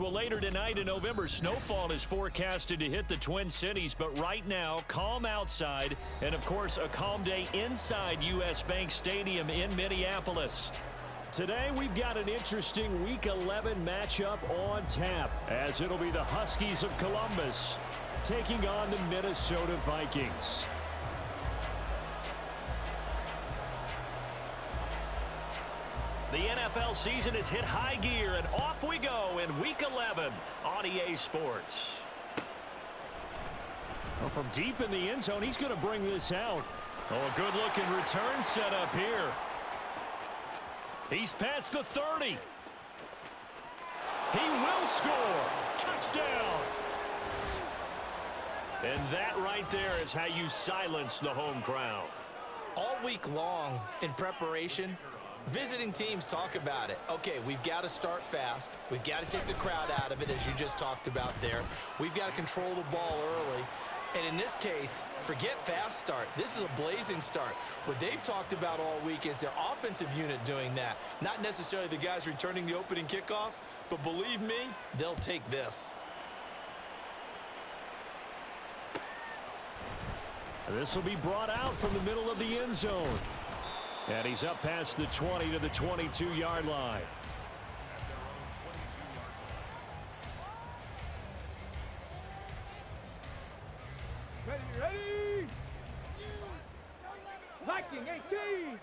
Well, later tonight in November, snowfall is forecasted to hit the Twin Cities, but right now, calm outside, and of course, a calm day inside U.S. Bank Stadium in Minneapolis. Today, we've got an interesting Week 11 matchup on tap, as it'll be the Huskies of Columbus taking on the Minnesota Vikings. The NFL season has hit high gear, and off we go in Week 11 on EA Sports. Well, from deep in the end zone, he's going to bring this out. Oh, a good-looking return set up here. He's past the 30. He will score. Touchdown. And that right there is how you silence the home crowd. All week long in preparation, visiting teams talk about it. Okay, we've got to start fast. We've got to take the crowd out of it, as you just talked about there. We've got to control the ball early. And in this case, forget fast start. This is a blazing start. What they've talked about all week is their offensive unit doing that. Not necessarily the guys returning the opening kickoff, but believe me, they'll take this. This will be brought out from the middle of the end zone. And he's up past the 20 to the 22-yard line. Ready? Viking 18.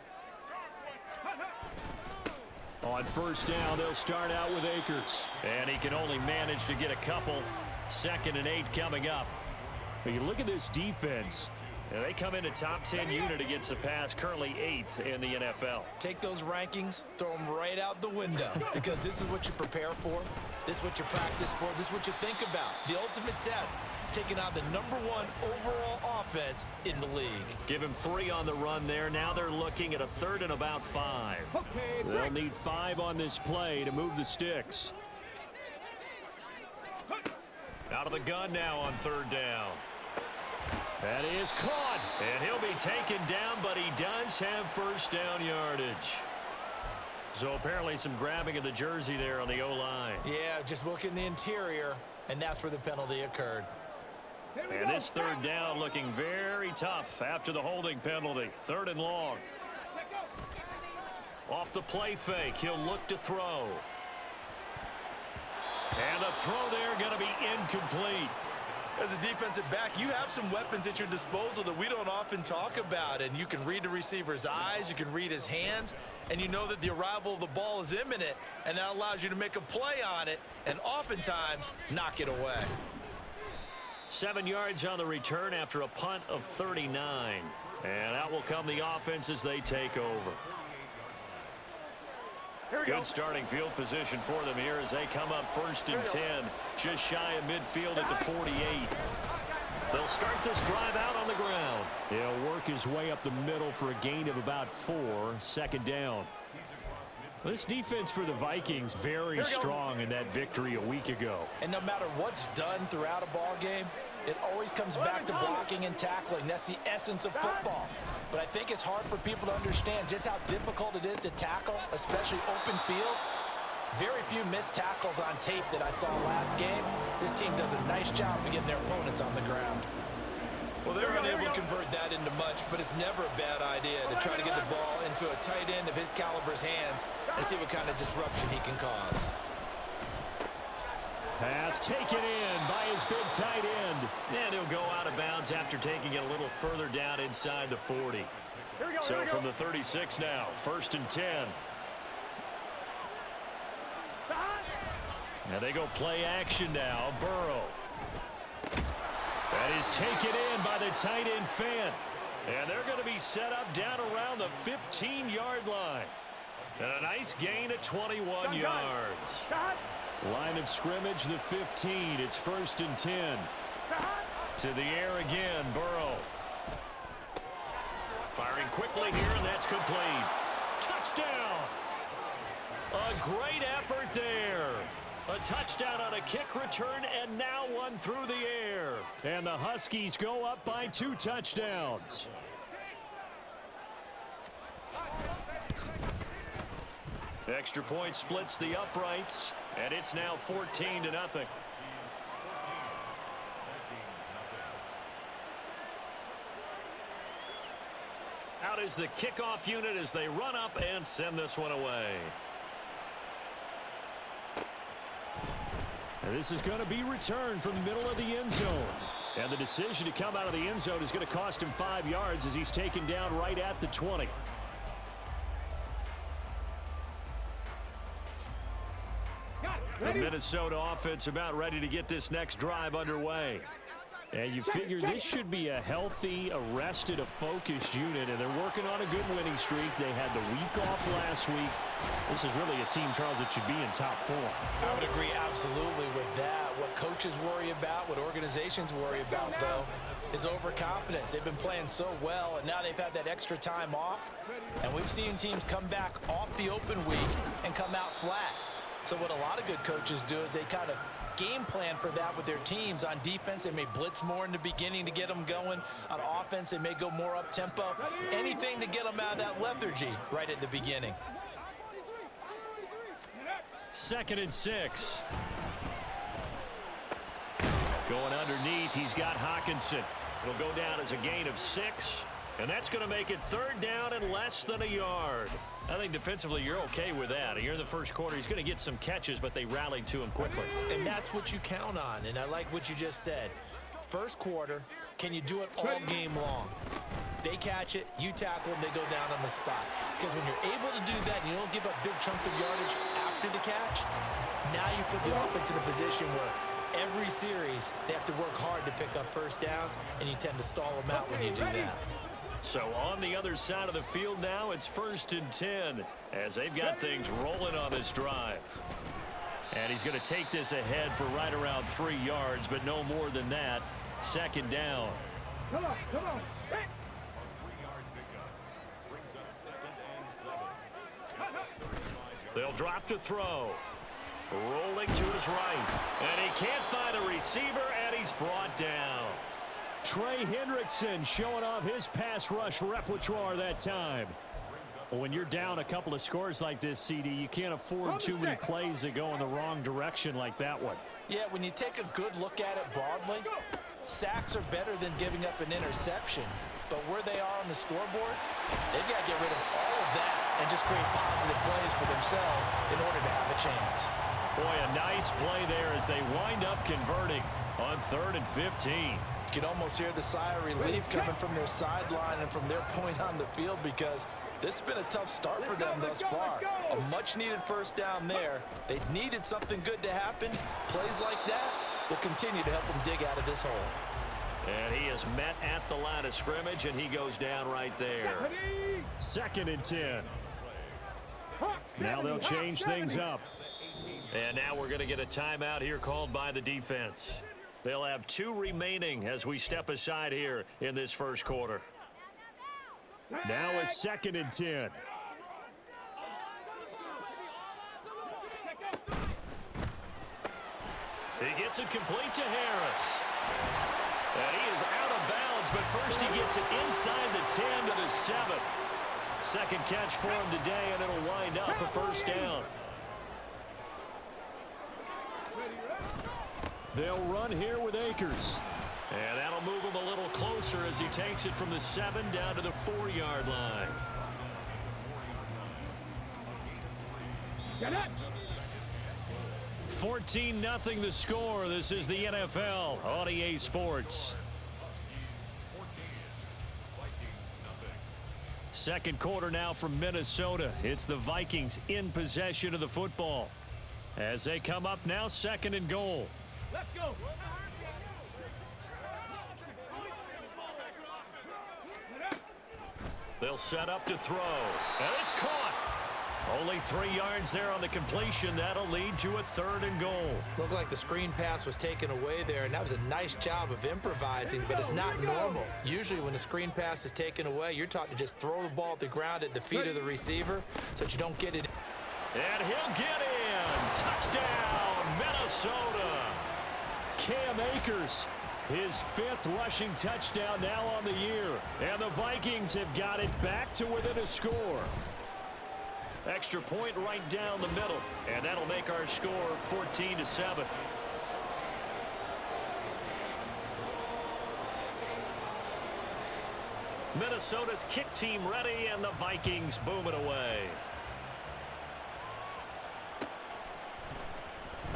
On first down, they'll start out with Akers. And he can only manage to get a couple. 2nd and 8 coming up. But you look at this defense. And they come in a top 10 unit against the pass, currently 8th in the NFL. Take those rankings, throw them right out the window, because this is what you prepare for. This is what you practice for. This is what you think about. The ultimate test, taking on the #1 overall offense in the league. Give him 3 on the run there. Now they're looking at a 3rd and about 5. Okay, they'll need 5 on this play to move the sticks. Out of the gun now on 3rd down. That is caught, and he'll be taken down, but he does have first down yardage. So apparently some grabbing of the jersey there on the O-line. Yeah, just look in the interior, and that's where the penalty occurred. And this 3rd down looking very tough after the holding penalty. 3rd and long. Off the play fake, he'll look to throw. And the throw there going to be incomplete. As a defensive back, you have some weapons at your disposal that we don't often talk about. And you can read the receiver's eyes, you can read his hands, and you know that the arrival of the ball is imminent, and that allows you to make a play on it and oftentimes knock it away. 7 yards on the return after a punt of 39. And out will come the offense as they take over. Good starting field position for them here as they come up 1st and 10. Just shy of midfield at the 48. They'll start this drive out on the ground. He'll work his way up the middle for a gain of about 4. 2nd down. This defense for the Vikings very strong in that victory a week ago. And no matter what's done throughout a ball game, it always comes back to blocking and tackling. That's the essence of football. But I think it's hard for people to understand just how difficult it is to tackle, especially open field. Very few missed tackles on tape that I saw last game. This team does a nice job of getting their opponents on the ground. Well, they're unable to convert that into much, but it's never a bad idea to try to get the ball into a tight end of his caliber's hands and see what kind of disruption he can cause. Pass taken in by his big tight end. And he'll go out of bounds after taking it a little further down inside the 40. So from the 36 now, 1st and 10. Now they go play action now. Burrow. That is taken in by the tight end Fant. And they're going to be set up down around the 15-yard line. And a nice gain of 21 yards. Line of scrimmage, the 15. It's 1st and 10. To the air again, Burrow. Firing quickly here, and that's complete. Touchdown! A great effort there. A touchdown on a kick return, and now one through the air. And the Huskies go up by 2 touchdowns. Extra point splits the uprights, And it's now 14-0. Out is the kickoff unit as they run up and send this one away. And this is going to be returned from the middle of the end zone. And the decision to come out of the end zone is going to cost him 5 yards as he's taken down right at the 20. The Minnesota offense about ready to get this next drive underway. And you figure this should be a healthy, a focused unit, and they're working on a good winning streak. They had the week off last week. This is really a team, Charles, that should be in top form. I would agree absolutely with that. What coaches worry about, what organizations worry about, though, is overconfidence. They've been playing so well, and now they've had that extra time off. And we've seen teams come back off the open week and come out flat. So what a lot of good coaches do is they kind of game plan for that with their teams. On defense, they may blitz more in the beginning to get them going. On offense, they may go more up-tempo. Anything to get them out of that lethargy right at the beginning. 2nd and 6. Going underneath, he's got Hawkinson. It'll go down as a gain of 6, and that's going to make it 3rd down and less than a yard. I think defensively you're okay with that. Here in the first quarter, he's going to get some catches, but they rallied to him quickly. And that's what you count on, and I like what you just said. First quarter, can you do it all game long? They catch it, you tackle them, they go down on the spot. Because when you're able to do that and you don't give up big chunks of yardage after the catch, now you put the offense in a position where every series they have to work hard to pick up first downs, and you tend to stall them out when you do that. So on the other side of the field now, it's 1st and 10 as they've got things rolling on this drive. And he's going to take this ahead for right around 3 yards, but no more than that. 2nd down. Come on. Hey. They'll drop to throw. Rolling to his right. And he can't find a receiver, and he's brought down. Trey Hendrickson showing off his pass rush repertoire that time. When you're down a couple of scores like this, CD, you can't afford too many plays that go in the wrong direction like that one. Yeah, when you take a good look at it broadly, sacks are better than giving up an interception. But where they are on the scoreboard, they've got to get rid of all of that and just create positive plays for themselves in order to have a chance. Boy, a nice play there as they wind up converting on 3rd and 15. You can almost hear the sigh of relief coming from their sideline and from their point on the field, because this has been a tough start for them thus far. A much-needed first down there. They needed something good to happen. Plays like that will continue to help them dig out of this hole. And he is met at the line of scrimmage, and he goes down right there. 2nd and 10. Now they'll change things up. And now we're going to get a timeout here called by the defense. They'll have 2 remaining as we step aside here in this first quarter. Now it's 2nd and 10. He gets it complete to Harris. And he is out of bounds, but first he gets it inside the 10 to the 7. Second catch for him today, and it'll wind up a first down. They'll run here with Akers. And that'll move him a little closer as he takes it from the 7 down to the 4-yard line. 14-0 the score. This is the NFL on EA Sports. Second quarter now from Minnesota. It's the Vikings in possession of the football as they come up now 2nd and goal. Let's go. They'll set up to throw, and it's caught. Only 3 yards there on the completion. That'll lead to a 3rd and goal. Looked like the screen pass was taken away there, and that was a nice job of improvising, but it's not normal. Usually when the screen pass is taken away, you're taught to just throw the ball at the ground at the feet of the receiver so that you don't get it. And he'll get in. Touchdown, Minnesota. Cam Akers, his 5th rushing touchdown now on the year. And the Vikings have got it back to within a score. Extra point right down the middle, and that'll make our score 14-7. Minnesota's kick team ready, and the Vikings boom it away.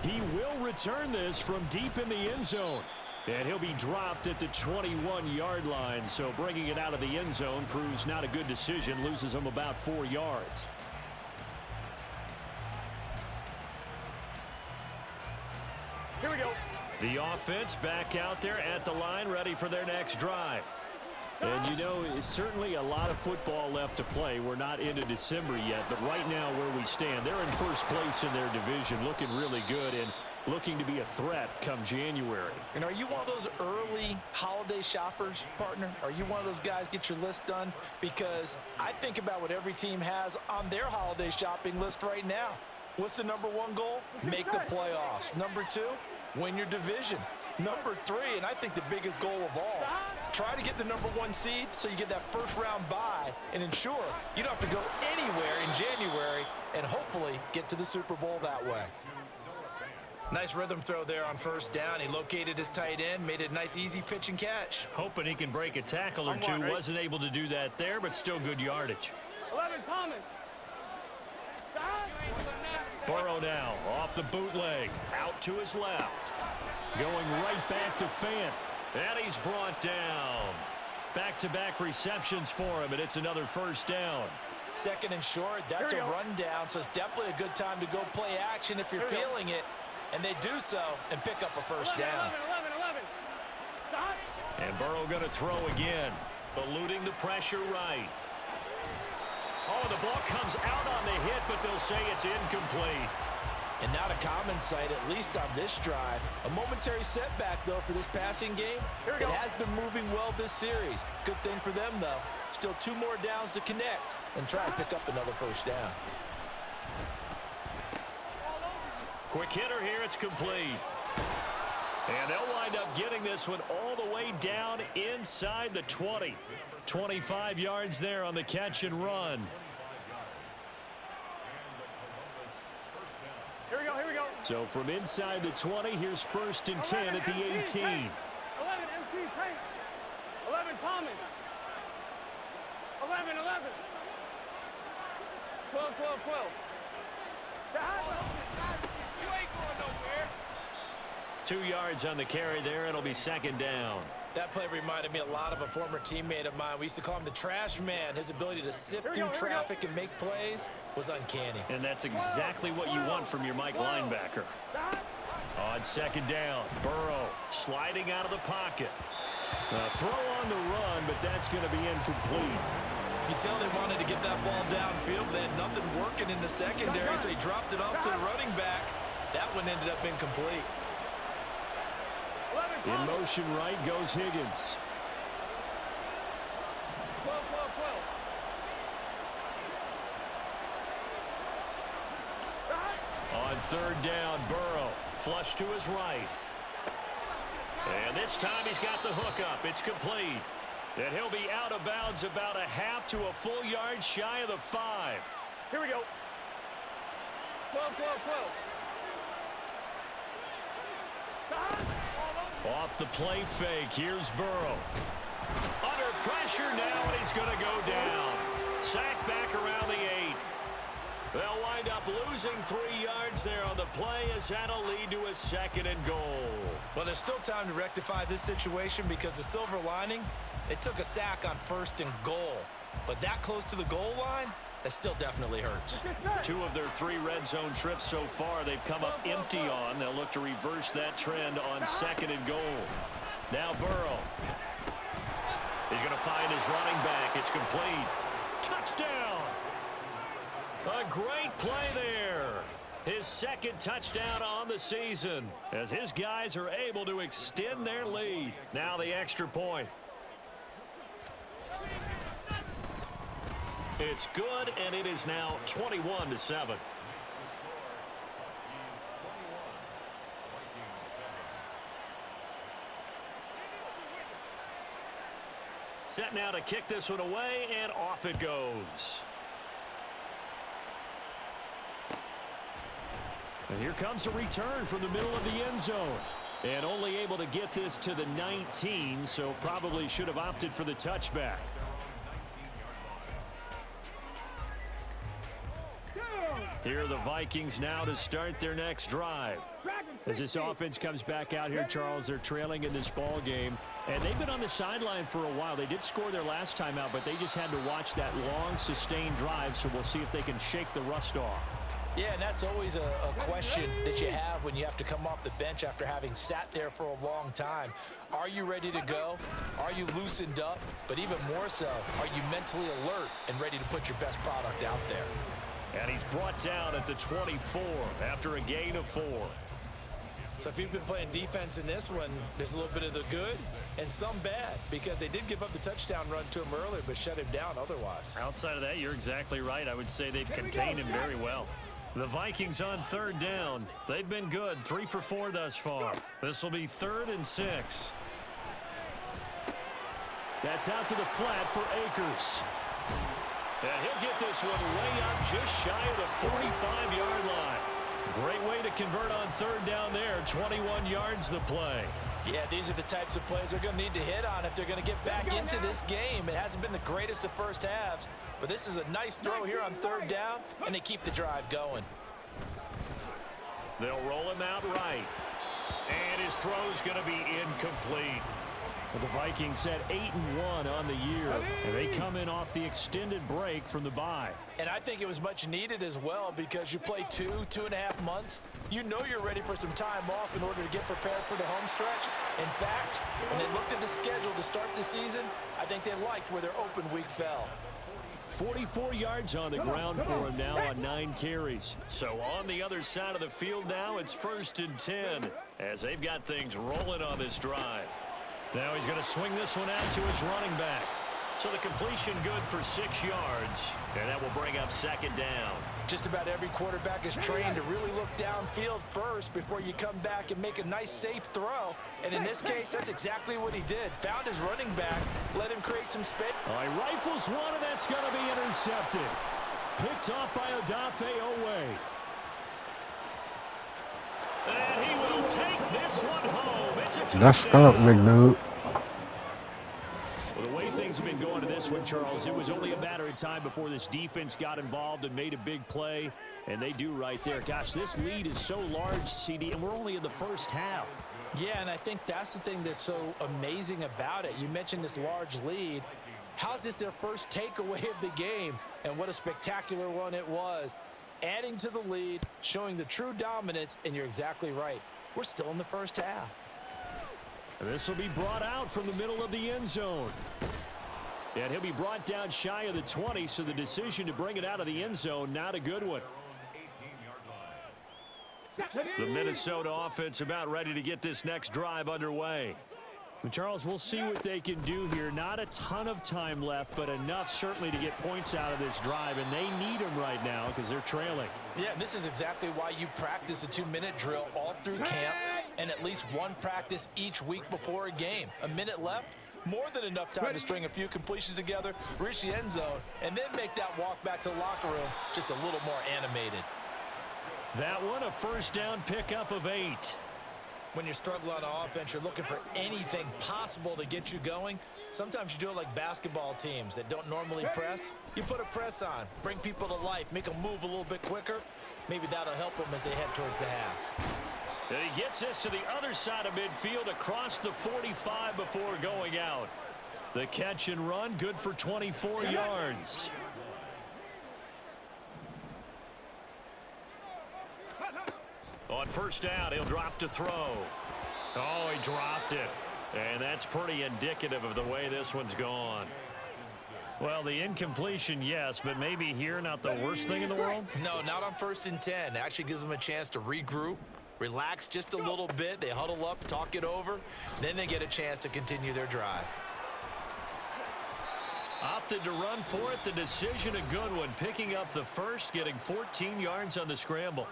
He will return this from deep in the end zone. And he'll be dropped at the 21-yard line. So bringing it out of the end zone proves not a good decision. Loses him about 4 yards. Here we go. The offense back out there at the line, ready for their next drive. And, you know, it's certainly a lot of football left to play. We're not into December yet, but right now where we stand, they're in first place in their division, looking really good and looking to be a threat come January. And are you one of those early holiday shoppers, partner? Are you one of those guys get your list done? Because I think about what every team has on their holiday shopping list right now. What's the #1 goal? Make the playoffs. #2, win your division. #3, and I think the biggest goal of all, try to get the #1 seed so you get that first-round bye and ensure you don't have to go anywhere in January and hopefully get to the Super Bowl that way. Nice rhythm throw there on first down. He located his tight end, made it a nice, easy pitch and catch. Hoping he can break a tackle or two. Wasn't able to do that there, but still good yardage. 11, Thomas. Burrow now off the bootleg, out to his left. Going right back to Fant. And he's brought down. Back-to-back receptions for him, and it's another first down. Second and short, that's a rundown, so it's definitely a good time to go play action if you're feeling it. And they do so and pick up a first down. 11. Stop. And Burrow going to throw again, eluding the pressure right. Oh, the ball comes out on the hit, but they'll say it's incomplete. And not a common sight, at least on this drive. A momentary setback, though, for this passing game. It has been moving well this series. Good thing for them, though. Still 2 more downs to connect and try and pick up another first down. Quick hitter here, it's complete. And they'll wind up getting this one all the way down inside the 20. 25 yards there on the catch and run. Here we go. So from inside the 20, here's 1st and 10 at the 18. 11, MC Tank. 11, Thomas. 11. 12. You ain't going nowhere. 2 yards on the carry there. It'll be second down. That play reminded me a lot of a former teammate of mine. We used to call him the trash man. His ability to sift through traffic and make plays was uncanny. And that's exactly what you want from your Mike linebacker. On second down, Burrow sliding out of the pocket. Throw on the run, but that's going to be incomplete. You can tell they wanted to get that ball downfield, but they had nothing working in the secondary, so he dropped it off to the running back. That one ended up incomplete. In motion right goes Higgins. 12. On third down, Burrow flush to his right. And this time he's got the hook up. It's complete. And he'll be out of bounds about a half to a full yard shy of the 5. Here we go. 12. Off the play fake, here's Burrow. Under pressure now, and he's going to go down. Sacked back around the 8. They'll wind up losing 3 yards there on the play, as that'll lead to a 2nd and goal. Well, there's still time to rectify this situation because the silver lining, they took a sack on 1st and goal. But that close to the goal line, that still definitely hurts. 2 of their 3 red zone trips so far they've come up empty on. They'll look to reverse that trend on 2nd and goal. Now Burrow. He's going to find his running back. It's complete. Touchdown! A great play there. His 2nd touchdown on the season as his guys are able to extend their lead. Now the extra point. It's good, and it is now 21-7. Set now to kick this one away, and off it goes. And here comes a return from the middle of the end zone. And only able to get this to the 19, so probably should have opted for the touchback. Here are the Vikings now to start their next drive. As this offense comes back out here, Charles, they're trailing in this ball game. And they've been on the sideline for a while. They did score their last time out, but they just had to watch that long, sustained drive, so we'll see if they can shake the rust off. Yeah, and that's always a question that you have when you have to come off the bench after having sat there for a long time. Are you ready to go? Are you loosened up? But even more so, are you mentally alert and ready to put your best product out there? And he's brought down at the 24 after a gain of 4. So if you've been playing defense in this one, there's a little bit of the good and some bad, because they did give up the touchdown run to him earlier but shut him down otherwise. Outside of that, you're exactly right. I would say they've contained him very well. The Vikings on third down. They've been good, 3 for 4 thus far. This will be 3rd and 6. That's out to the flat for Akers. And he'll get this one way up just shy of the 45-yard line. Great way to convert on third down there. 21 yards the play. Yeah, these are the types of plays they're going to need to hit on if they're going to get back into this game. It hasn't been the greatest of first halves, but this is a nice throw here on third down, and they keep the drive going. They'll roll him out right. And his throw's going to be incomplete. Well, the Vikings had 8-1 on the year, and they come in off the extended break from the bye. And I think it was much needed as well, because you play 2.5 months. You know you're ready for some time off in order to get prepared for the home stretch. In fact, when they looked at the schedule to start the season, I think they liked where their open week fell. 44 yards on the ground for him now on 9 carries. So on the other side of the field now, it's 1st and 10 as they've got things rolling on this drive. Now he's going to swing this one out to his running back. So the completion good for 6 yards, and that will bring up 2nd down. Just about every quarterback is trained to really look downfield first before you come back and make a nice, safe throw. And in this case, that's exactly what he did. Found his running back, let him create some space. All right, rifles one, and that's going to be intercepted. Picked off by Odafe Owe. And he will take this one home. It's a touchdown. Let's go, big dude. Well, the way things have been going to this one, Charles, it was only a matter of time before this defense got involved and made a big play, and they do right there. Gosh, this lead is so large, CD, and we're only in the first half. Yeah, and I think that's the thing that's so amazing about it. You mentioned this large lead. How's this their first takeaway of the game? And what a spectacular one it was. Adding to the lead, showing the true dominance, and you're exactly right. We're still in the first half. And this will be brought out from the middle of the end zone. And he'll be brought down shy of the 20, so the decision to bring it out of the end zone, not a good one. The Minnesota offense about ready to get this next drive underway. And Charles, we'll see what they can do here. Not a ton of time left, but enough certainly to get points out of this drive, and they need them right now because they're trailing. Yeah, this is exactly why you practice a 2-minute drill all through camp and at least one practice each week before a game. A minute left, more than enough time to string a few completions together, reach the end zone, and then make that walk back to the locker room just a little more animated. That one, a first down pickup of 8. When you're struggling on offense, you're looking for anything possible to get you going. Sometimes you do it like basketball teams that don't normally press. You put a press on, bring people to life, make them move a little bit quicker. Maybe that'll help them as they head towards the half. And he gets this to the other side of midfield across the 45 before going out. The catch and run, good for 24 yards. On first down, he'll drop to throw. Oh, he dropped it. And that's pretty indicative of the way this one's gone. Well, the incompletion, yes, but maybe here not the worst thing in the world? No, not on 1st and 10. It actually gives them a chance to regroup, relax just a little bit. They huddle up, talk it over. Then they get a chance to continue their drive. Opted to run for it. The decision a good one. Picking up the first, getting 14 yards on the scramble.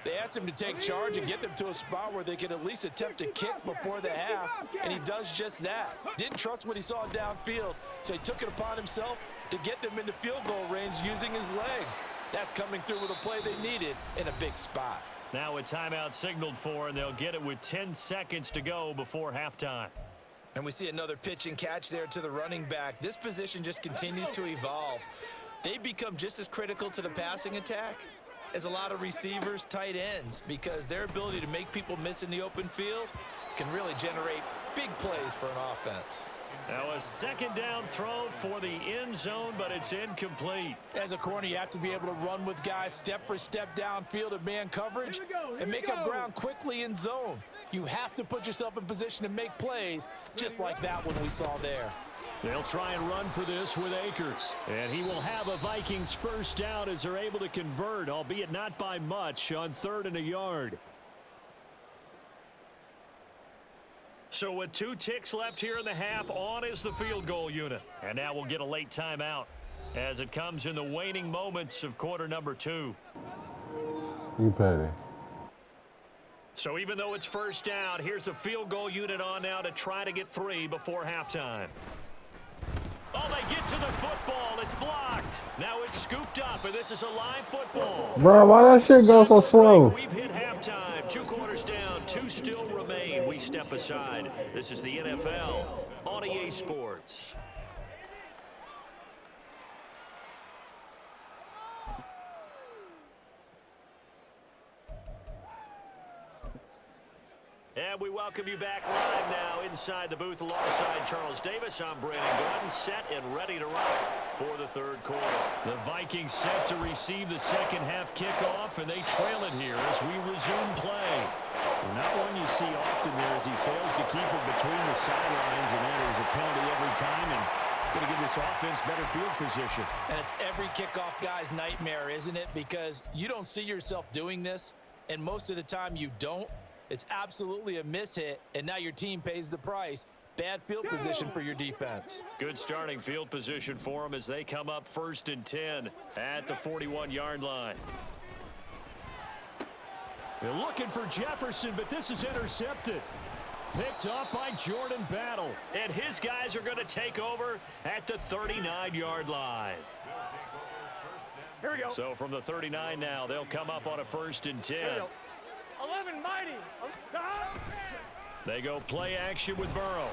They asked him to take charge and get them to a spot where they could at least attempt to kick before the half, and he does just that. Didn't trust what he saw downfield, so he took it upon himself to get them into field goal range using his legs. That's coming through with a play they needed in a big spot. Now a timeout signaled for, and they'll get it with 10 seconds to go before halftime. And we see another pitch and catch there to the running back. This position just continues to evolve. They become just as critical to the passing attack as a lot of receivers, tight ends, because their ability to make people miss in the open field can really generate big plays for an offense. Now a second down throw for the end zone, but it's incomplete. As a corner, you have to be able to run with guys step for step downfield at man coverage and make up ground quickly in zone. You have to put yourself in position to make plays just like that one we saw there. They'll try and run for this with Akers. And he will have a Vikings first down as they're able to convert, albeit not by much, on 3rd and a yard. So with 2 ticks left here in the half, on is the field goal unit. And now we'll get a late timeout as it comes in the waning moments of quarter number 2. You petty. So even though it's first down, here's the field goal unit on now to try to get 3 before halftime. Oh, they get to the football. It's blocked. Now it's scooped up, and this is a live football. Bro, why that shit go so slow? We've hit halftime. 2 quarters down. 2 still remain. We step aside. This is the NFL on EA Sports. And we welcome you back live now inside the booth alongside Charles Davis. I'm Brandon Gordon, set and ready to rock for the 3rd quarter. The Vikings set to receive the second half kickoff, and they trail it here as we resume play. Not one you see often there as he fails to keep it between the sidelines, and that is a penalty every time, and going to give this offense better field position. And it's every kickoff guy's nightmare, isn't it? Because you don't see yourself doing this, and most of the time you don't. It's absolutely a mishit, and now your team pays the price. Bad field position for your defense. Good starting field position for them as they come up 1st and 10 at the 41-yard line. They're looking for Jefferson, but this is intercepted. Picked up by Jordan Battle. And his guys are going to take over at the 39-yard line. Here we go. So from the 39 now, they'll come up on a 1st and 10. 11 mighty. They go play action with Burrow.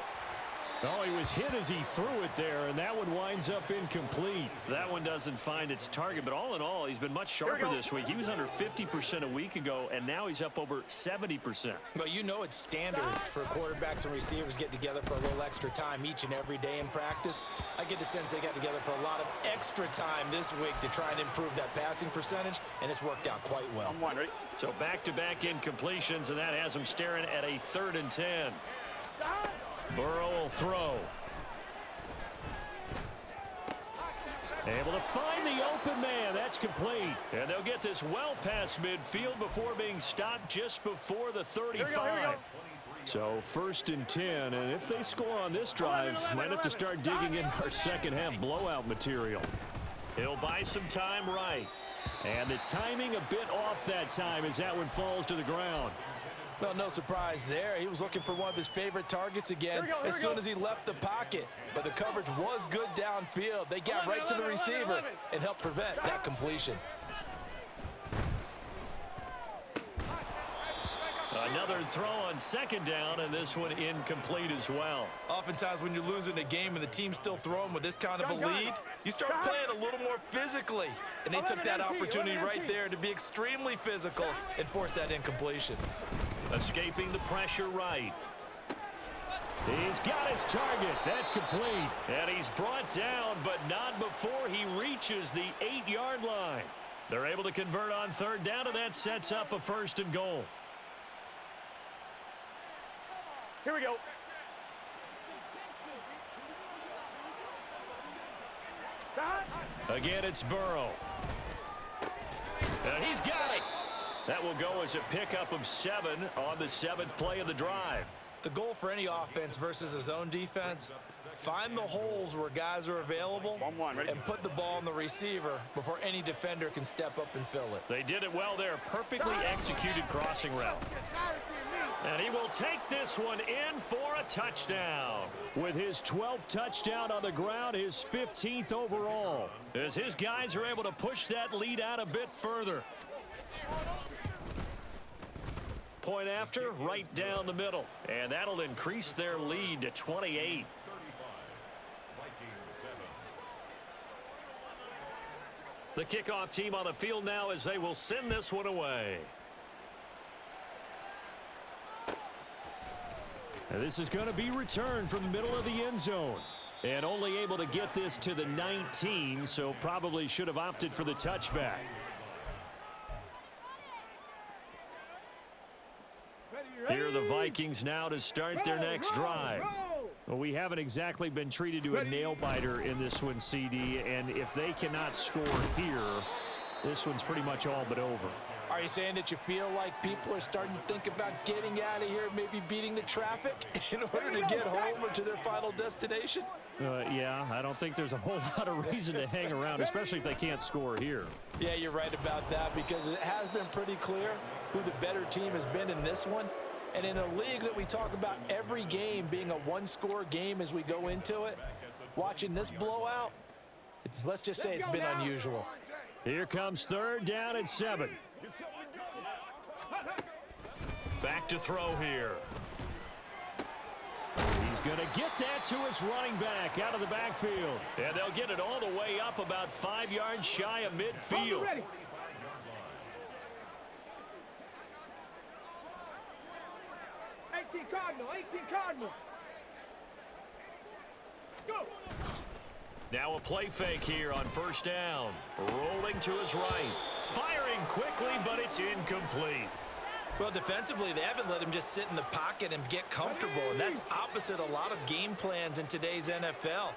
Oh, he was hit as he threw it there, and that one winds up incomplete. That one doesn't find its target, but all in all, he's been much sharper this week. He was under 50% a week ago, and now he's up over 70%. Well, you know it's standard for quarterbacks and receivers get together for a little extra time each and every day in practice. I get the sense they got together for a lot of extra time this week to try and improve that passing percentage, and it's worked out quite well. So back-to-back incompletions, and that has them staring at a 3rd and 10. Burrow will throw. Able to find the open man. That's complete. And they'll get this well past midfield before being stopped just before the 35. Here we go. So 1st and 10, and if they score on this drive, might have to start digging in our second half blowout material. He'll buy some time right. And the timing a bit off that time as that one falls to the ground. Well, no surprise there. He was looking for one of his favorite targets again as soon as he left the pocket. But the coverage was good downfield. They got right to the receiver and helped prevent that completion. Another throw on 2nd down, and this one incomplete as well. Oftentimes when you're losing a game and the team's still throwing with this kind of a lead, you start playing a little more physically. And they took that opportunity right there to be extremely physical and force that incompletion. Escaping the pressure right. He's got his target. That's complete. And he's brought down, but not before he reaches the 8-yard line. They're able to convert on 3rd down, and that sets up a 1st and goal. Here we go. Again, it's Burrow. And he's got it. That will go as a pickup of 7 on the 7th play of the drive. The goal for any offense versus a zone defense, find the holes where guys are available and put the ball on the receiver before any defender can step up and fill it. They did it well there. Perfectly executed crossing route. And he will take this one in for a touchdown. With his 12th touchdown on the ground, his 15th overall. As his guys are able to push that lead out a bit further. Point after, right down the middle. And that'll increase their lead to 28. The kickoff team on the field now as they will send this one away. And this is going to be returned from the middle of the end zone. And only able to get this to the 19, so probably should have opted for the touchback. Here are the Vikings now to start their next drive. Well, we haven't exactly been treated to a nail-biter in this one, CD, and if they cannot score here, this one's pretty much all but over. Are you saying that you feel like people are starting to think about getting out of here, maybe beating the traffic in order to get home or to their final destination? Yeah, I don't think there's a whole lot of reason to hang around, especially if they can't score here. Yeah, you're right about that because it has been pretty clear who the better team has been in this one. And in a league that we talk about every game being a one-score game as we go into it, watching this blowout, let's just say it's been unusual. Here comes third down and 7. Back to throw here. He's going to get that to his running back out of the backfield. And they'll get it all the way up about 5 yards shy of midfield. 18 Cardinal. Go. Now a play fake here on first down. Rolling to his right. Firing quickly, but it's incomplete. Well, defensively, they haven't let him just sit in the pocket and get comfortable, and that's opposite a lot of game plans in today's NFL.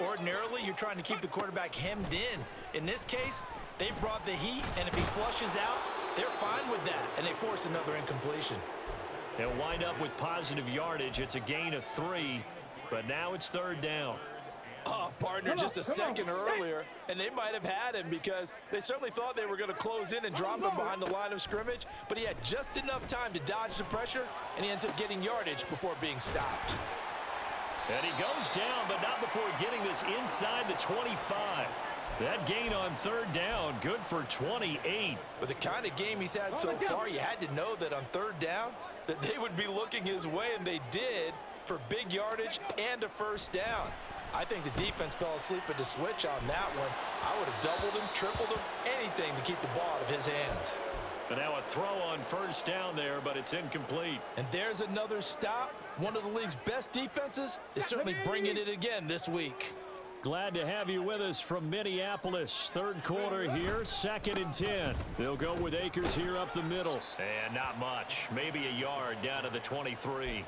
Ordinarily, you're trying to keep the quarterback hemmed in. In this case, they brought the heat, and if he flushes out, they're fine with that, and they force another incompletion. They'll wind up with positive yardage. It's a gain of 3, but now it's third down. Oh, partner, just a second earlier, and they might have had him because they certainly thought they were going to close in and drop him behind the line of scrimmage, but he had just enough time to dodge the pressure, and he ends up getting yardage before being stopped. And he goes down, but not before getting this inside the 25. That gain on third down, good for 28. With the kind of game he's had so far, you had to know that on third down that they would be looking his way, and they did, for big yardage and a first down. I think the defense fell asleep at the switch on that one. I would have doubled him, tripled him, anything to keep the ball out of his hands. But now a throw on first down there, but it's incomplete. And there's another stop. One of the league's best defenses is certainly bringing it again this week. Glad to have you with us from Minneapolis. Third quarter here, 2nd and 10. They'll go with Akers here up the middle. And not much, maybe a yard down to the 23.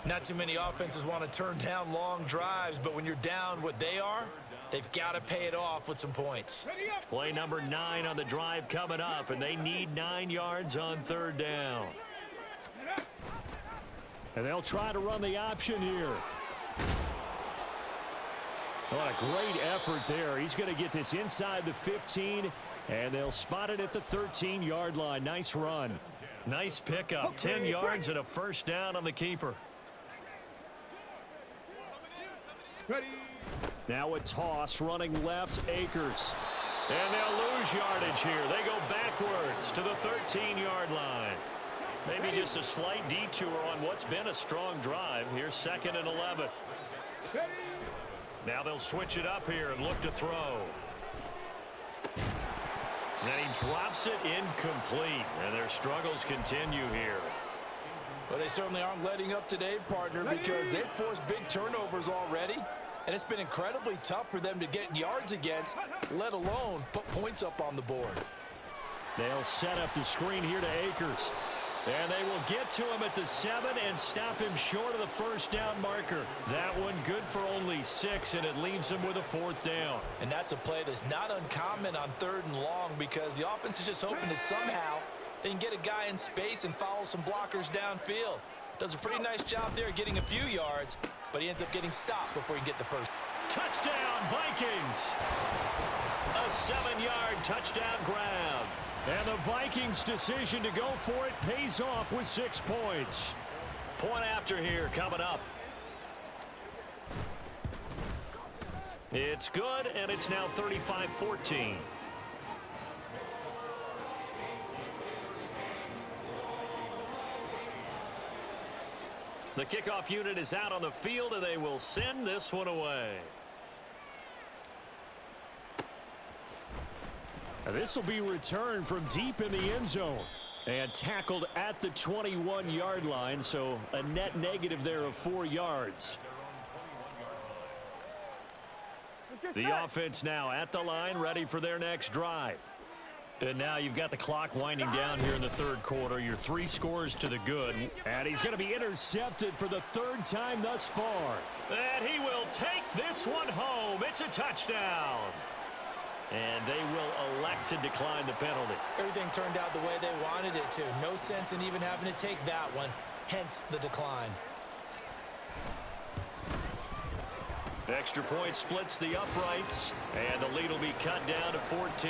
Not too many offenses want to turn down long drives, but when you're down what they are, they've got to pay it off with some points. Play number 9 on the drive coming up, and they need 9 yards on third down. And they'll try to run the option here. What a great effort there. He's going to get this inside the 15, and they'll spot it at the 13-yard line. Nice run. Nice pickup. 10 yards and a first down on the keeper. Now a toss running left, Akers. And they'll lose yardage here. They go backwards to the 13-yard line. Maybe just a slight detour on what's been a strong drive. Here's 2nd and 11. Now they'll switch it up here and look to throw. And he drops it incomplete. And their struggles continue here. Well, they certainly aren't letting up today, partner, because they've forced big turnovers already. And it's been incredibly tough for them to get yards against, let alone put points up on the board. They'll set up the screen here to Akers. And they will get to him at the 7 and stop him short of the first down marker. That one good for only 6, and it leaves him with a 4th down. And that's a play that's not uncommon on 3rd and long because the offense is just hoping that somehow they can get a guy in space and follow some blockers downfield. Does a pretty nice job there getting a few yards, but he ends up getting stopped before he can get the first. Touchdown, Vikings! A 7-yard touchdown grab. And the Vikings' decision to go for it pays off with 6 points. Point after here coming up. It's good, and it's now 35-14. The kickoff unit is out on the field, and they will send this one away. This will be returned from deep in the end zone. And tackled at the 21-yard line, so a net negative there of 4 yards. The offense now at the line, ready for their next drive. And now you've got the clock winding down here in the third quarter. Your 3 scores to the good. And he's going to be intercepted for the 3rd time thus far. And he will take this one home. It's a touchdown. And they will elect to decline the penalty. Everything turned out the way they wanted it to. No sense in even having to take that one, hence the decline. Extra point splits the uprights, and the lead will be cut down to 14.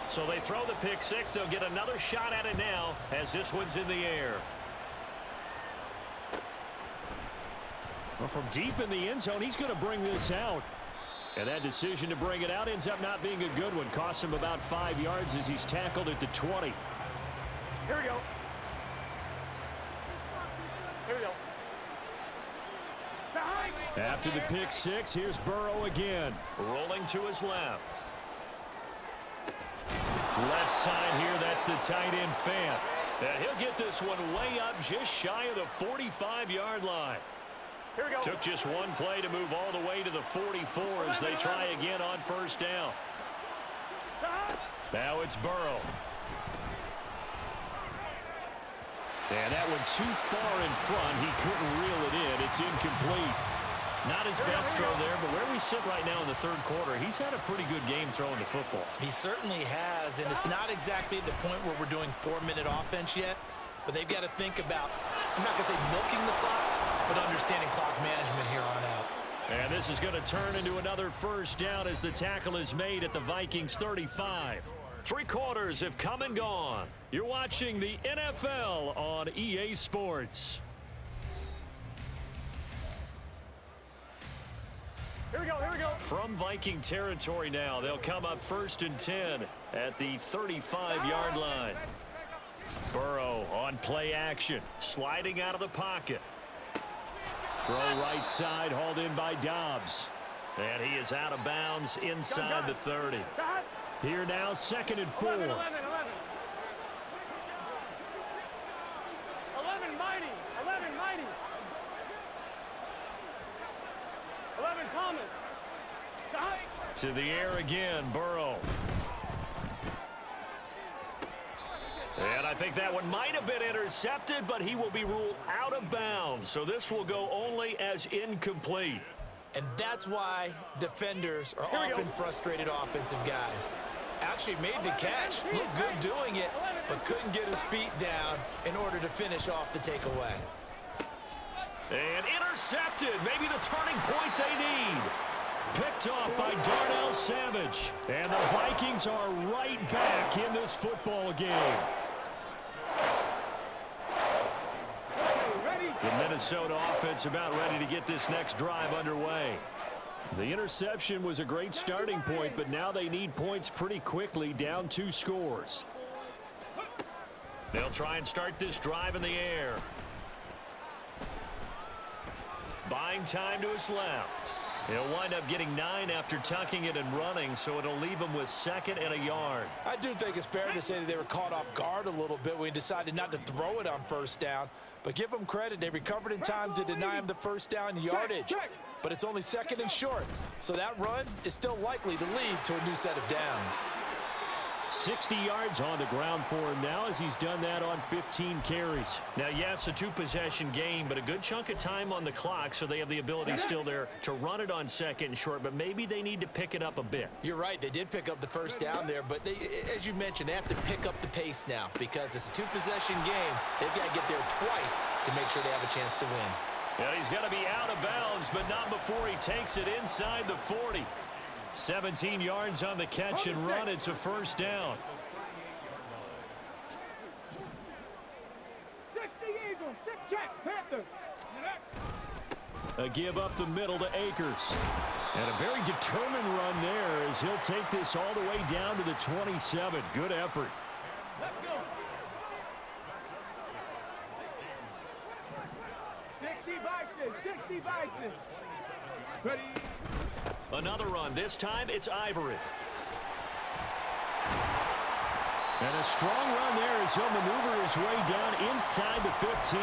So they throw the pick six. They'll get another shot at it now as this one's in the air. Well, from deep in the end zone, he's going to bring this out. And that decision to bring it out ends up not being a good one. Costs him about 5 yards as he's tackled at the 20. Here we go. Here we go. After the pick six, here's Burrow again. Rolling to his left. Left side here, that's the tight end Fant. And he'll get this one way up just shy of the 45-yard line. Here we go. Took just one play to move all the way to the 44 as they try again on first down. Now it's Burrow. And that one too far in front. He couldn't reel it in. It's incomplete. Not his best throw there, but where we sit right now in the third quarter, he's had a pretty good game throwing the football. He certainly has, and it's not exactly at the point where we're doing 4-minute offense yet, but they've got to think about, I'm not going to say milking the clock, but understanding clock management here on out. And this is going to turn into another first down as the tackle is made at the Vikings 35. 3 quarters have come and gone. You're watching the NFL on EA Sports. Here we go, here we go. From Viking territory now, they'll come up 1st and 10 at the 35-yard line. Burrow on play action, sliding out of the pocket. Throw right side, hauled in by Dobbs. And he is out of bounds inside the 30. Here now, 2nd and 4. 11, 11. 11 mighty. 11 mighty. 11 Thomas. To the air again, Burrow. And I think that one might have been intercepted, but he will be ruled out of bounds. So this will go only as incomplete. And that's why defenders are often frustrated offensive guys. Actually made the catch, looked good doing it, but couldn't get his feet down in order to finish off the takeaway. And intercepted, maybe the turning point they need. Picked off by Darnell Savage. And the Vikings are right back in this football game. The Minnesota offense about ready to get this next drive underway. The interception was a great starting point, but now they need points pretty quickly, down 2 scores. They'll try and start this drive in the air. Buying time to his left. He'll wind up getting 9 after tucking it and running, so it'll leave him with 2nd and a yard. I do think it's fair to say that they were caught off guard a little bit when he decided not to throw it on first down. But give them credit, they recovered in time to deny him the first down yardage. But it's only 2nd and short, so that run is still likely to lead to a new set of downs. 60 yards on the ground for him now as he's done that on 15 carries. Now, yes, a 2-possession game, but a good chunk of time on the clock, so they have the ability still there to run it on 2nd and short, but maybe they need to pick it up a bit. You're right, they did pick up the first down there, but they, as you mentioned, they have to pick up the pace now because it's a 2-possession game. They've got to get there twice to make sure they have a chance to win. Yeah, he's got to be out of bounds, but not before he takes it inside the 40. 17 yards on the catch and run. It's a first down. A give up the middle to Akers. And a very determined run there as he'll take this all the way down to the 27. Good effort. 60 Vikings. Ready. Another run. This time it's Ivory. And a strong run there as he'll maneuver his way down inside the 15.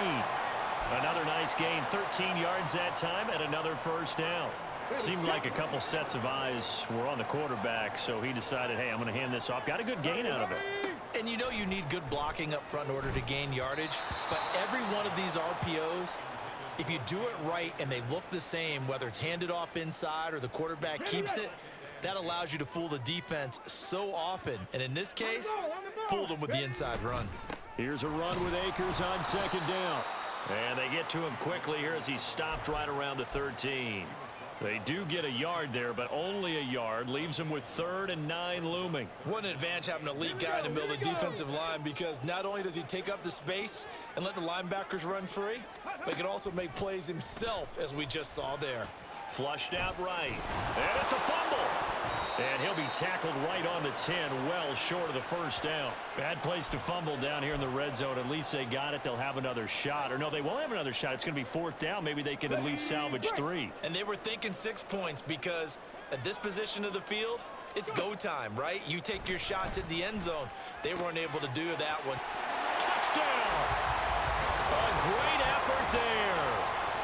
Another nice gain, 13 yards that time, and another first down. Seemed like a couple sets of eyes were on the quarterback, so he decided, hey, I'm going to hand this off. Got a good gain out of it. And you know you need good blocking up front in order to gain yardage, but every one of these RPOs, if you do it right and they look the same, whether it's handed off inside or the quarterback keeps it, that allows you to fool the defense so often. And in this case, fooled them with the inside run. Here's a run with Akers on second down. And they get to him quickly here as he's stopped right around the 13. They do get a yard there, but only a yard. Leaves him with 3rd and 9 looming. What an advantage having an elite guy in the middle of the defensive line, because not only does he take up the space and let the linebackers run free, but he can also make plays himself, as we just saw there. Flushed out right. And it's a fumble. And he'll be tackled right on the 10, well short of the first down. Bad place to fumble down here in the red zone. At least they got it. They'll have another shot. Or no, they won't have another shot. It's going to be 4th down. Maybe they can at least salvage 3. And they were thinking 6 points, because at this position of the field, it's go time, right? You take your shots at the end zone. They weren't able to do that one. Touchdown! A great effort there.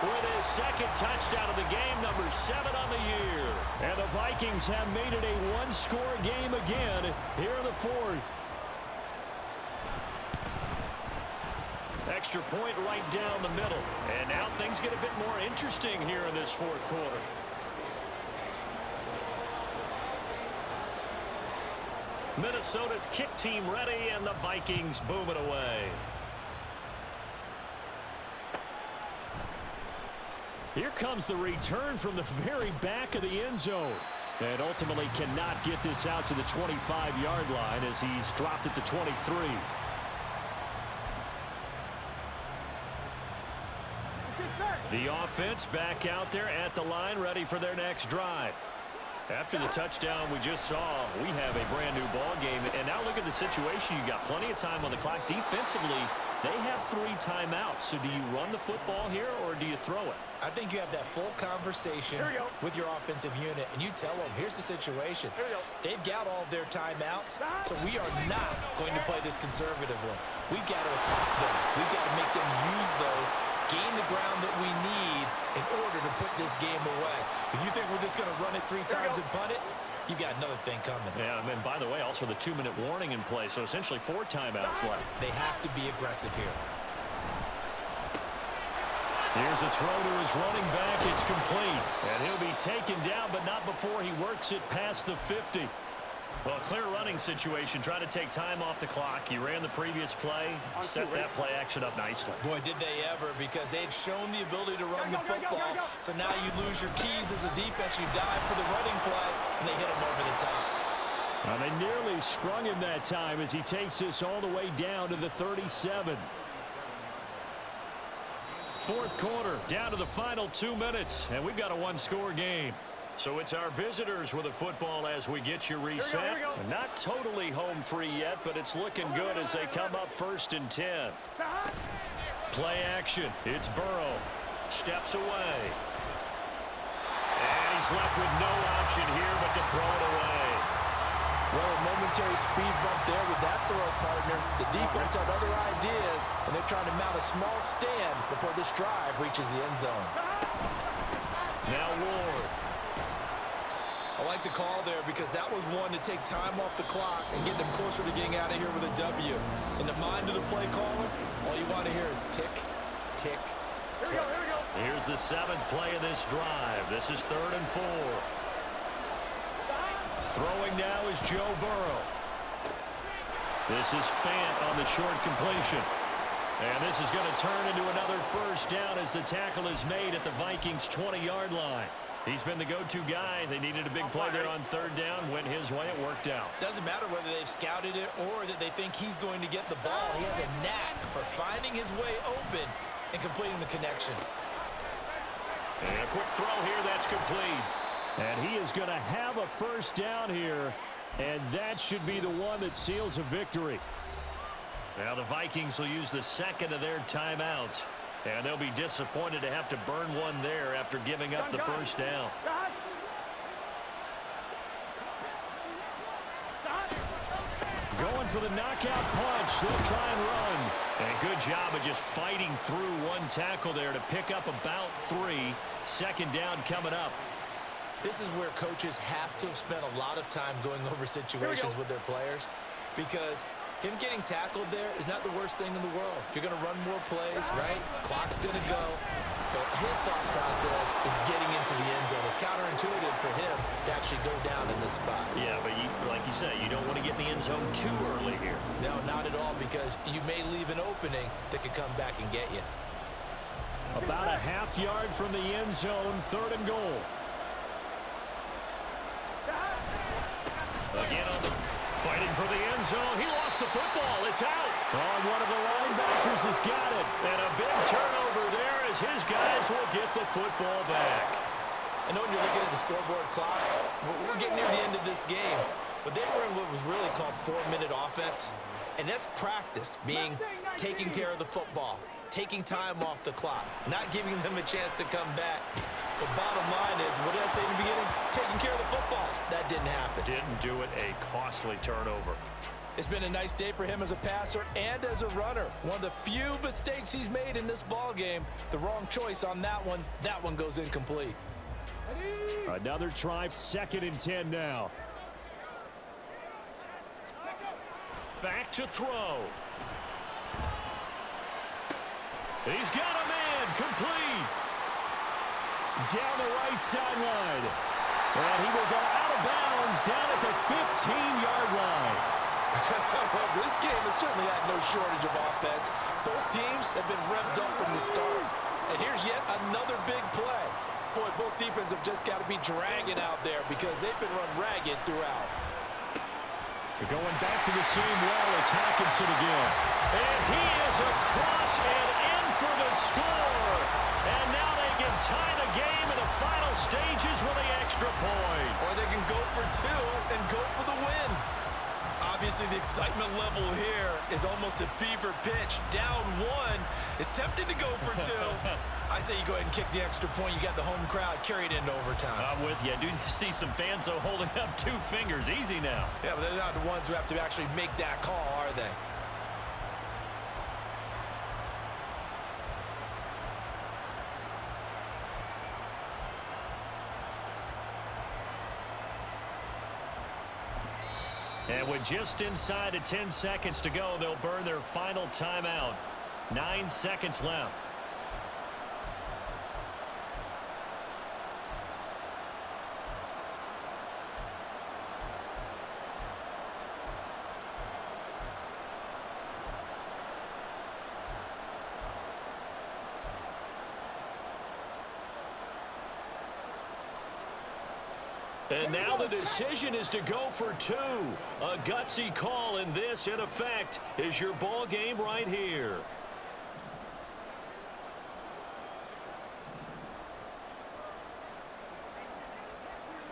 With his 2nd touchdown of the game, number 7 on the year. And the Vikings have made it a one-score game again here in the 4th. Extra point right down the middle. And now things get a bit more interesting here in this 4th quarter. Minnesota's kick team ready, and the Vikings boom it away. Here comes the return from the very back of the end zone. And ultimately cannot get this out to the 25-yard line as he's dropped at the 23. The offense back out there at the line, ready for their next drive. After the touchdown we just saw, we have a brand new ball game. And now look at the situation. You've got plenty of time on the clock. Defensively, they have 3 timeouts. So do you run the football here or do you throw it? I think you have that full conversation with your offensive unit, and you tell them, here's the situation. They've got all of their timeouts, so we are not going to play this conservatively. We've got to attack them. We've got to make them use those, gain the ground that we need in order to put this game away. If you think we're just going to run it 3 times and punt it, you've got another thing coming. Yeah, and by the way, also the 2-minute warning in play, so essentially 4 timeouts left. They have to be aggressive here. Here's a throw to his running back. It's complete. And he'll be taken down, but not before he works it past the 50. Well, clear running situation. Try to take time off the clock. He ran the previous play, set that play action up nicely. Boy, did they ever, because they had shown the ability to run the football. So now you lose your keys as a defense. You dive for the running play, and they hit him over the top. Well, they nearly sprung him that time as he takes this all the way down to the 37. 4th quarter, down to the final 2 minutes, and we've got a 1-score game. So it's our visitors with the football as we get you reset. Here we go. Not totally home free yet, but it's looking good as they come up 1st and 10. Play action. It's Burrow. Steps away. And he's left with no option here but to throw it away. Well, a momentary speed bump there with that throw, partner. The defense had other ideas, and they're trying to mount a small stand before this drive reaches the end zone. Now Ward. I like the call there because that was one to take time off the clock and get them closer to getting out of here with a W. In the mind of the play caller, all you want to hear is tick, tick, tick. Here we go. Here's the 7th play of this drive. This is 3rd and 4. Throwing now is Joe Burrow. This is Fant on the short completion. And this is going to turn into another first down as the tackle is made at the Vikings' 20-yard line. He's been the go-to guy. They needed a big play there on 3rd down. Went his way. It worked out. Doesn't matter whether they've scouted it or that they think he's going to get the ball. He has a knack for finding his way open and completing the connection. And a quick throw here. That's complete. And he is going to have a first down here, and that should be the one that seals a victory. Now the Vikings will use the 2nd of their timeouts. And they'll be disappointed to have to burn one there after giving up the first down. Going for the knockout punch. They'll try and run. And good job of just fighting through one tackle there to pick up about 3. Second down coming up. This is where coaches have to have spent a lot of time going over situations with their players, because him getting tackled there is not the worst thing in the world. You're going to run more plays, right? Clock's going to go. But his thought process is getting into the end zone. It's counterintuitive for him to actually go down in this spot. Yeah, but like you say, you don't want to get in the end zone too early here. No, not at all, because you may leave an opening that could come back and get you. About a half yard from the end zone, 3rd and goal. Again on the fighting for the end zone. He lost the football. It's out. One of the linebackers has got it. And a big turnover there as his guys will get the football back. I know when you're looking at the scoreboard clock, we're getting near the end of this game. But they were in what was really called 4-minute offense. And that's practice, being taking care of the football, taking time off the clock, not giving them a chance to come back. But bottom line is, what did I say in the beginning? Taking care of the football. That didn't happen. Didn't do it. A costly turnover. It's been a nice day for him as a passer and as a runner. One of the few mistakes he's made in this ball game. The wrong choice on that one. That one goes incomplete. Another try, 2nd and 10 now. Back to throw. He's got a man, complete. Down the right sideline. And he will go out of bounds down at the 15-yard line. Well, this game has certainly had no shortage of offense. Both teams have been revved up from the start. And here's yet another big play. Boy, both defenses have just got to be dragging out there because they've been run ragged throughout. They're going back to the same well. It's Hockenson again. And he is across and in for the score. And now they can tie the game in the final stages with the extra point. Or they can go for 2 and go for the win. Obviously, the excitement level here is almost a fever pitch. Down 1 is tempted to go for 2. I say you go ahead and kick the extra point. You got the home crowd, carry it into overtime. I'm with you. I do see some fans, though, holding up 2 fingers. Easy now. Yeah, but they're not the ones who have to actually make that call, are they? And with just inside of 10 seconds to go, they'll burn their final timeout. 9 seconds left. And now the decision is to go for 2. A gutsy call, and this, in effect, is your ball game right here.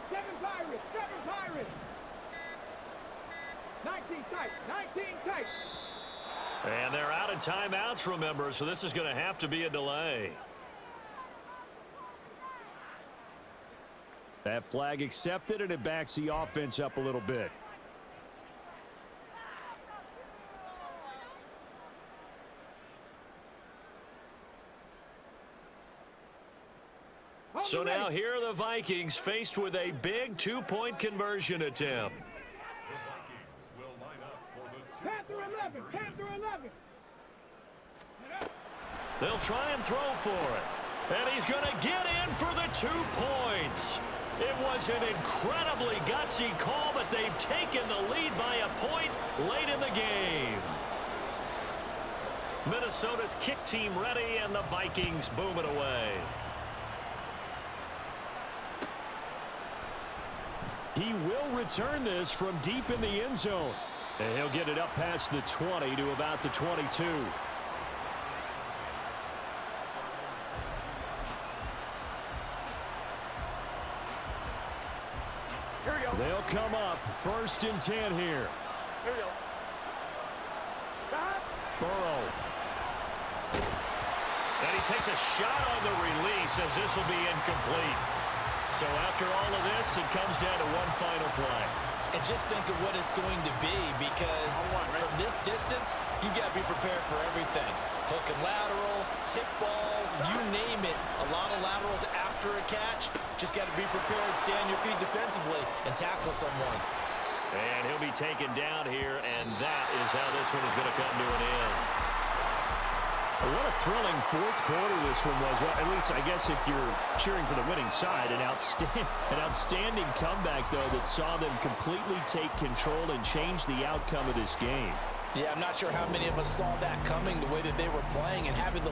Seven Pirates. 19 tight. And they're out of timeouts, remember, so this is going to have to be a delay. That flag accepted, and it backs the offense up a little bit. So now here are the Vikings faced with a big 2-point conversion attempt. Panther 11. They'll try and throw for it. And he's going to get in for the 2 points. It was an incredibly gutsy call, but they've taken the lead by a point late in the game. Minnesota's kick team ready, and the Vikings boom it away. He will return this from deep in the end zone. And he'll get it up past the 20 to about the 22. They'll come up 1st and 10 here. Here we go. Burrow. And he takes a shot on the release as this will be incomplete. So after all of this, it comes down to one final play. And just think of what it's going to be, because from this distance, you've got to be prepared for everything. Hook and laterals, tip balls, you name it. A lot of laterals after a catch. Just got to be prepared, stay on your feet defensively, and tackle someone. And he'll be taken down here, and that is how this one is going to come to an end. What a thrilling fourth quarter this one was. Well, at least, I guess, if you're cheering for the winning side, an outstanding comeback, though, that saw them completely take control and change the outcome of this game. Yeah, I'm not sure how many of us saw that coming, the way that they were playing and having the